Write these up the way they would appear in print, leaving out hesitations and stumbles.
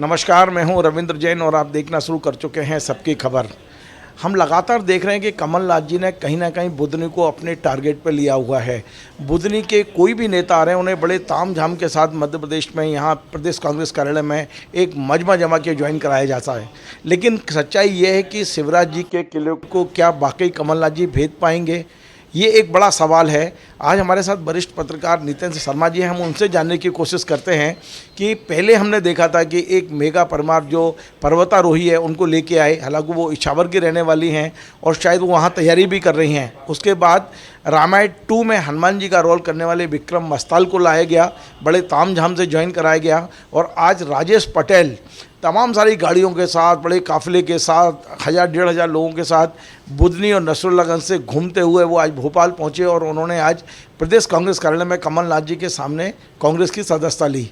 नमस्कार, मैं हूं रविंद्र जैन और आप देखना शुरू कर चुके हैं सबकी खबर। हम लगातार देख रहे हैं कि कमलनाथ जी ने कहीं ना कहीं बुधनी को अपने टारगेट पर लिया हुआ है। बुधनी के कोई भी नेता आ रहे हैं, उन्हें बड़े तामझाम के साथ मध्य प्रदेश में यहाँ प्रदेश कांग्रेस कार्यालय में एक मजमा जमा के ज्वाइन कराया जाता है। लेकिन सच्चाई ये है कि शिवराज जी के किले को क्या वाकई कमलनाथ जी भेद पाएंगे, ये एक बड़ा सवाल है। आज हमारे साथ वरिष्ठ पत्रकार नितेंद्र शर्मा जी हैं। हम उनसे जानने की कोशिश करते हैं कि पहले हमने देखा था कि एक मेघा परमार जो पर्वतारोही है उनको लेके आए, हालांकि वो इछावर की रहने वाली हैं और शायद वो वहाँ तैयारी भी कर रही हैं। उसके बाद रामायण 2 में हनुमान जी का रोल करने वाले विक्रम मस्ताल को लाया गया, बड़े तामझाम से ज्वाइन कराया गया। और आज राजेश पटेल तमाम सारी गाड़ियों के साथ, बड़े काफिले के साथ, 1000-1500 लोगों के साथ बुधनी और नसरुल्लागंज से घूमते हुए वो आज भोपाल पहुंचे और उन्होंने आज प्रदेश कांग्रेस कार्यालय में कमलनाथ जी के सामने कांग्रेस की सदस्यता ली।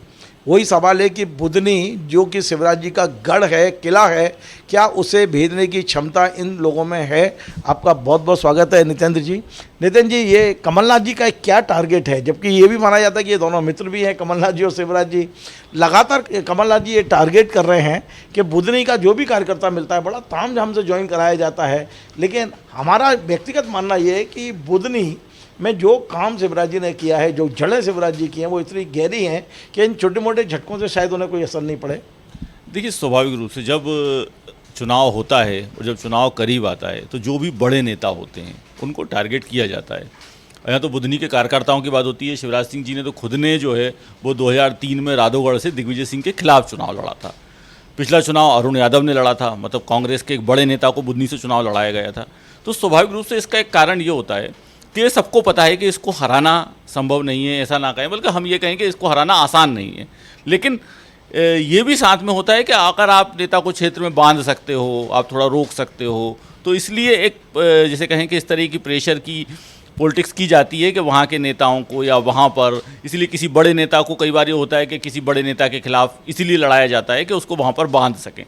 वही सवाल है कि बुधनी जो कि शिवराज जी का गढ़ है, किला है, क्या उसे भेदने की क्षमता इन लोगों में है? आपका बहुत बहुत स्वागत है नितेंद्र जी। नितिन जी, ये कमलनाथ जी का एक क्या टारगेट है, जबकि ये भी माना जाता है कि ये दोनों मित्र भी हैं, कमलनाथ जी और शिवराज जी। लगातार कमलनाथ जी ये टारगेट कर रहे हैं कि बुधनी का जो भी कार्यकर्ता मिलता है बड़ा तामझाम से ज्वाइन कराया जाता है। लेकिन हमारा व्यक्तिगत मानना ये है कि बुधनी में जो काम शिवराज जी ने किया है, जो जड़ें शिवराज जी की हैं, वो इतनी गहरी हैं कि इन छोटे मोटे झटकों से शायद उन्हें कोई असर नहीं पड़े। देखिए, स्वाभाविक रूप से जब चुनाव होता है और जब चुनाव करीब आता है तो जो भी बड़े नेता होते हैं उनको टारगेट किया जाता है। यहाँ तो बुधनी के कार्यकर्ताओं की बात होती है। शिवराज सिंह जी ने तो खुद ने जो है वो 2003 में राधौगढ़ से दिग्विजय सिंह के खिलाफ चुनाव लड़ा था। पिछला चुनाव अरुण यादव ने लड़ा था, मतलब कांग्रेस के एक बड़े नेता को बुधनी से चुनाव लड़ाया गया था। तो स्वाभाविक रूप से इसका एक कारण ये होता है कि सबको पता है कि इसको हराना संभव नहीं है, ऐसा ना कहें, बल्कि हम ये कहें कि इसको हराना आसान नहीं है। लेकिन ये भी साथ में होता है कि अगर आप नेता को क्षेत्र में बांध सकते हो, आप थोड़ा रोक सकते हो, तो इसलिए एक जैसे कहें कि इस तरह की प्रेशर की पॉलिटिक्स की जाती है कि वहाँ के नेताओं को या वहाँ पर, इसलिए किसी बड़े नेता को कई बार ये होता है कि किसी बड़े नेता के खिलाफ इसीलिए लड़ाया जाता है कि उसको वहाँ पर बांध सकें।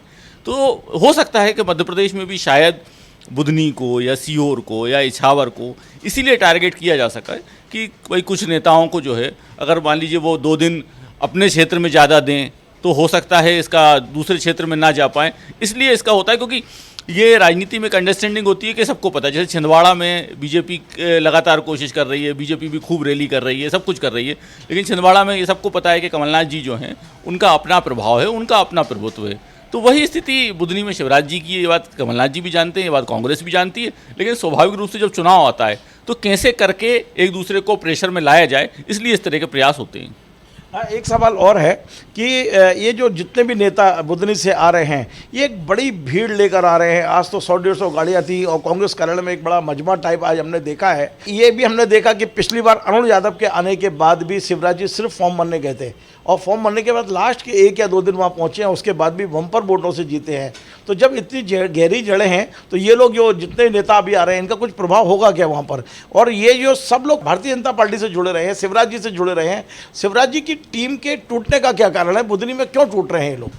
तो हो सकता है कि मध्य प्रदेश में भी शायद बुधनी को या सीहोर को या इछावर को इसीलिए टारगेट किया जा सका है कि भाई कुछ नेताओं को जो है, अगर मान लीजिए वो 2 दिन अपने क्षेत्र में ज़्यादा दें तो हो सकता है इसका दूसरे क्षेत्र में ना जा पाएँ। इसलिए इसका होता है क्योंकि ये राजनीति में एक अंडरस्टैंडिंग होती है कि सबको पता है। जैसे छिंदवाड़ा में बीजेपी लगातार कोशिश कर रही है, बीजेपी भी खूब रैली कर रही है, सब कुछ कर रही है, लेकिन छिंदवाड़ा में ये सबको पता है कि कमलनाथ जी जो हैं उनका अपना प्रभाव है, उनका अपना प्रभुत्व है। तो वही स्थिति बुधनी में शिवराज जी की, ये बात कमलनाथ जी भी जानते हैं, ये बात कांग्रेस भी जानती है। लेकिन स्वाभाविक रूप से जब चुनाव आता है तो कैसे करके एक दूसरे को प्रेशर में लाया जाए, इसलिए इस तरह के प्रयास होते हैं। हाँ, एक सवाल और है कि ये जो जितने भी नेता बुधनी से आ रहे हैं ये एक बड़ी भीड़ लेकर आ रहे हैं। आज तो 100-150 गाड़ियाँ थी और कांग्रेस कार्यालय में एक बड़ा मजमा टाइप आज हमने देखा है। ये भी हमने देखा कि पिछली बार अरुण यादव के आने के बाद भी शिवराज जी सिर्फ फॉर्म भरने गए थे और फॉर्म भरने के बाद लास्ट के 1 या 2 दिन वहाँ पहुँचे हैं, उसके बाद भी बम्पर वोटों से जीते हैं। तो जब इतनी गहरी जड़ें हैं तो ये लोग जो जितने नेता अभी आ रहे हैं इनका कुछ प्रभाव होगा क्या वहाँ पर? और ये जो सब लोग भारतीय जनता पार्टी से जुड़े रहे हैं, शिवराज जी से जुड़े रहे हैं, शिवराज जी की टीम के टूटने का क्या कारण है? बुधनी में क्यों टूट रहे हैं ये लोग?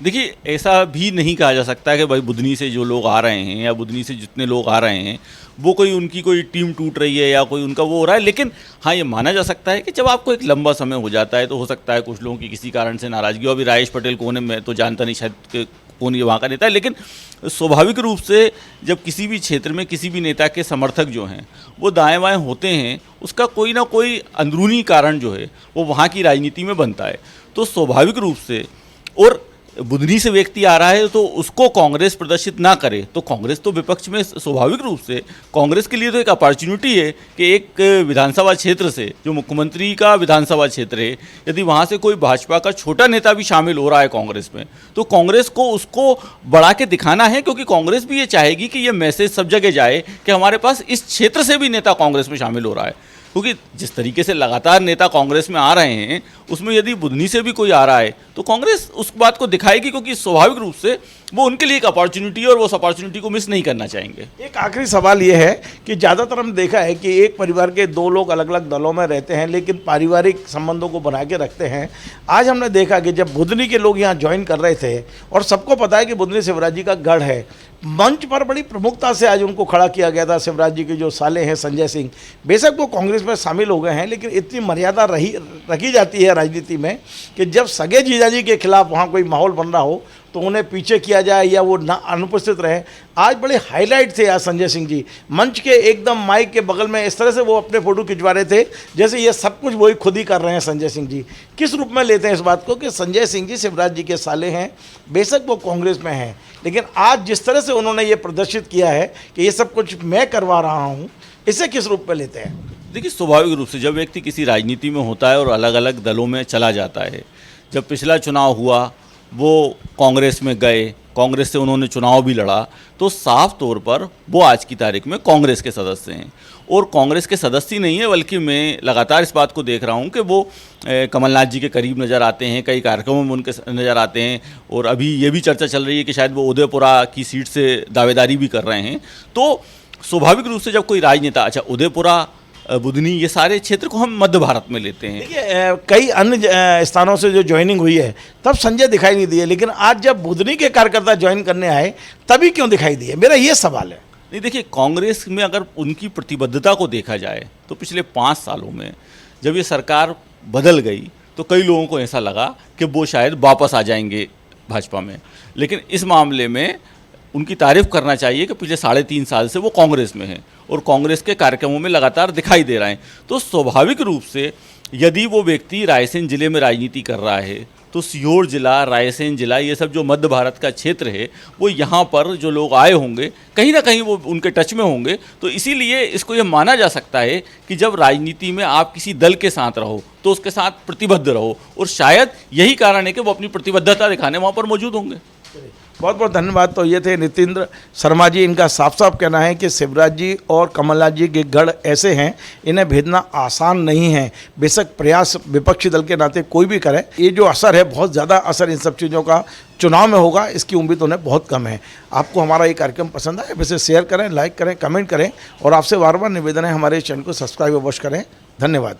देखिए, ऐसा भी नहीं कहा जा सकता कि भाई बुधनी से जो लोग आ रहे हैं या बुधनी से जितने लोग आ रहे हैं वो कोई उनकी कोई टीम टूट रही है या कोई उनका वो हो रहा है। लेकिन हाँ, ये माना जा सकता है कि जब आपको एक लंबा समय हो जाता है तो हो सकता है कुछ लोगों की किसी कारण से नाराज़गी हो। अभी राजेश पटेल कौन है मैं तो जानता नहीं, शायद कौन ये वहाँ का नेता है। लेकिन स्वाभाविक रूप से जब किसी भी क्षेत्र में किसी भी नेता के समर्थक जो हैं वो दाएँ बाएँ होते हैं, उसका कोई ना कोई अंदरूनी कारण जो है वो वहाँ की राजनीति में बनता है। तो स्वाभाविक रूप से, और बुधनी से व्यक्ति आ रहा है तो उसको कांग्रेस प्रदर्शित ना करे तो कांग्रेस तो विपक्ष में, स्वाभाविक रूप से कांग्रेस के लिए तो एक अपॉर्चुनिटी है कि एक विधानसभा क्षेत्र से, जो मुख्यमंत्री का विधानसभा क्षेत्र है, यदि वहाँ से कोई भाजपा का छोटा नेता भी शामिल हो रहा है कांग्रेस में तो कांग्रेस को उसको बढ़ा के दिखाना है, क्योंकि कांग्रेस भी ये चाहेगी कि ये मैसेज सब जगह जाए कि हमारे पास इस क्षेत्र से भी नेता कांग्रेस में शामिल हो रहा है। क्योंकि जिस तरीके से लगातार नेता कांग्रेस में आ रहे हैं उसमें यदि बुधनी से भी कोई आ रहा है तो कांग्रेस उस बात को दिखाएगी, क्योंकि स्वाभाविक रूप से वो उनके लिए एक अपॉर्चुनिटी है और वो उस अपॉर्चुनिटी को मिस नहीं करना चाहेंगे। एक आखिरी सवाल ये है कि ज़्यादातर हम देखा है कि एक परिवार के 2 लोग अलग अलग दलों में रहते हैं लेकिन पारिवारिक संबंधों को बना के रखते हैं। आज हमने देखा कि जब बुधनी के लोग यहाँ ज्वाइन कर रहे थे और सबको पता है कि बुधनी शिवराज जी का गढ़ है, मंच पर बड़ी प्रमुखता से आज उनको खड़ा किया गया था। शिवराज जी के जो साले हैं संजय सिंह, बेशक वो कांग्रेस में शामिल हो गए हैं, लेकिन इतनी मर्यादा रखी जाती है राजनीति में कि जब सगे जीजाजी के खिलाफ वहाँ कोई माहौल बन रहा हो तो उन्हें पीछे किया जाए या वो ना अनुपस्थित रहे। आज बड़े हाईलाइट थे आज संजय सिंह जी, मंच के एकदम माइक के बगल में इस तरह से वो अपने फ़ोटो खिंचवा रहे थे जैसे ये सब कुछ वही खुद ही कर रहे हैं। संजय सिंह जी किस रूप में लेते हैं इस बात को कि संजय सिंह जी शिवराज जी के साले हैं, बेशक वो कांग्रेस में हैं, लेकिन आज जिस तरह से उन्होंने ये प्रदर्शित किया है कि ये सब कुछ मैं करवा रहा हूँ, इसे किस रूप में लेते हैं? देखिए, स्वाभाविक रूप से जब व्यक्ति किसी राजनीति में होता है और अलग अलग दलों में चला जाता है, जब पिछला चुनाव हुआ वो कांग्रेस में गए, कांग्रेस से उन्होंने चुनाव भी लड़ा, तो साफ तौर पर वो आज की तारीख में कांग्रेस के सदस्य हैं। और कांग्रेस के सदस्य ही नहीं है, बल्कि मैं लगातार इस बात को देख रहा हूं कि वो कमलनाथ जी के करीब नज़र आते हैं, कई कार्यक्रमों में उनके नज़र आते हैं, और अभी ये भी चर्चा चल रही है कि शायद वो उदयपुरा की सीट से दावेदारी भी कर रहे हैं। तो स्वाभाविक रूप से जब कोई राजनेता, अच्छा उदयपुरा, बुधनी, ये सारे क्षेत्र को हम मध्य भारत में लेते हैं। देखिए, कई अन्य स्थानों से जो ज्वाइनिंग हुई है तब संजय दिखाई नहीं दिए, लेकिन आज जब बुधनी के कार्यकर्ता ज्वाइन करने आए तभी क्यों दिखाई दिए, मेरा ये सवाल है। नहीं, देखिए, कांग्रेस में अगर उनकी प्रतिबद्धता को देखा जाए तो पिछले 5 सालों में जब ये सरकार बदल गई तो कई लोगों को ऐसा लगा कि वो शायद वापस आ जाएंगे भाजपा में, लेकिन इस मामले में उनकी तारीफ करना चाहिए कि पिछले 3.5 साल से वो कांग्रेस में हैं और कांग्रेस के कार्यक्रमों में लगातार दिखाई दे रहे हैं। तो स्वाभाविक रूप से यदि वो व्यक्ति रायसेन जिले में राजनीति कर रहा है तो सीहोर जिला, रायसेन जिला, ये सब जो मध्य भारत का क्षेत्र है, वो यहाँ पर जो लोग आए होंगे कहीं ना कहीं वो उनके टच में होंगे। तो इसीलिए इसको ये माना जा सकता है कि जब राजनीति में आप किसी दल के साथ रहो तो उसके साथ प्रतिबद्ध रहो, और शायद यही कारण है कि वो अपनी प्रतिबद्धता दिखाने वहाँ पर मौजूद होंगे। बहुत बहुत धन्यवाद। तो ये थे नितेंद्र शर्मा जी, इनका साफ साफ कहना है कि शिवराज जी और कमलनाथ जी के गढ़ ऐसे हैं, इन्हें भेदना आसान नहीं है, बेशक प्रयास विपक्षी दल के नाते कोई भी करे। ये जो असर है, बहुत ज़्यादा असर इन सब चीज़ों का चुनाव में होगा, इसकी उम्मीद उन्हें बहुत कम है। आपको हमारा ये कार्यक्रम पसंद आए वैसे शेयर करें, लाइक करें, कमेंट करें, और आपसे बार बार निवेदन है हमारे चैनल को सब्सक्राइब अवश्य करें। धन्यवाद।